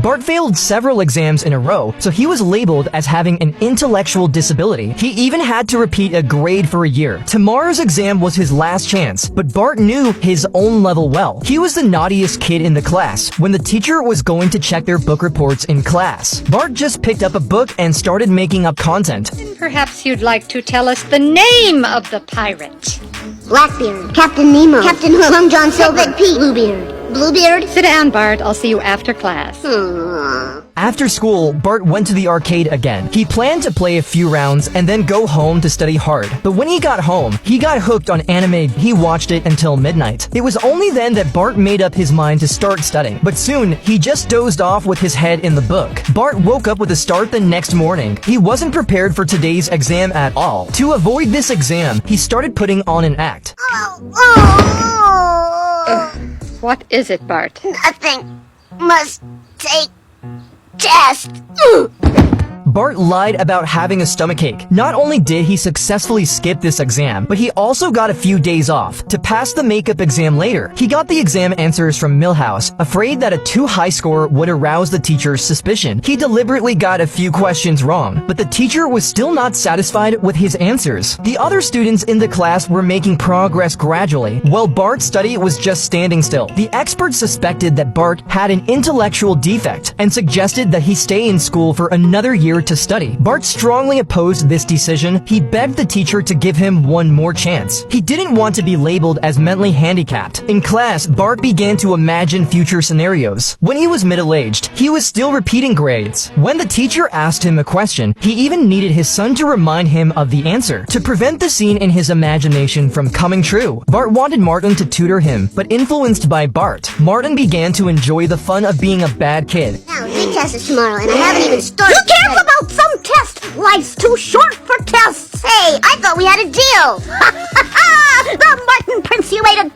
Bart failed several exams in a row, so he was labeled as having an intellectual disability. He even had to repeat a grade for a year. Tomorrow's exam was his last chance, but Bart knew his own level well. He was the naughtiest kid in the class when the teacher was going to check their book reports in class. Bart just picked up a book and started making up content. Perhaps you'd like to tell us the name of the pirate. Blackbeard, Captain Nemo, Captain Hook, Long John Silver, Pete, Bluebeard. Bluebeard? Sit down, Bart. I'll see you after class. After school, Bart went to the arcade again. He planned to play a few rounds and then go home to study hard. But when he got home, he got hooked on anime. He watched it until midnight. It was only then that Bart made up his mind to start studying. But soon, he just dozed off with his head in the book. Bart woke up with a start the next morning. He wasn't prepared for today's exam at all. To avoid this exam, he started putting on an act. What is it, Bart? Nothing. Must take test. Bart lied about having a stomachache. Not only did he successfully skip this exam, but he also got a few days off to pass the makeup exam later. He got the exam answers from Milhouse, afraid that a too high score would arouse the teacher's suspicion. He deliberately got a few questions wrong, but the teacher was still not satisfied with his answers. The other students in the class were making progress gradually, while Bart's study was just standing still. The experts suspected that Bart had an intellectual defect and suggested that he stay in school for another year to study. Bart strongly opposed this decision. He begged the teacher to give him one more chance. He didn't want to be labeled as mentally handicapped. In class, Bart began to imagine future scenarios. When he was middle-aged, he was still repeating grades. When the teacher asked him a question, he even needed his son to remind him of the answer to prevent the scene in his imagination from coming true. Bart wanted Martin to tutor him, but influenced by Bart, Martin began to enjoy the fun of being a bad kid. Now, big test is tomorrow, and I haven't even started. Who cares about some test? Life's too short for tests. Hey, I thought we had a deal. The Martin Prince-uated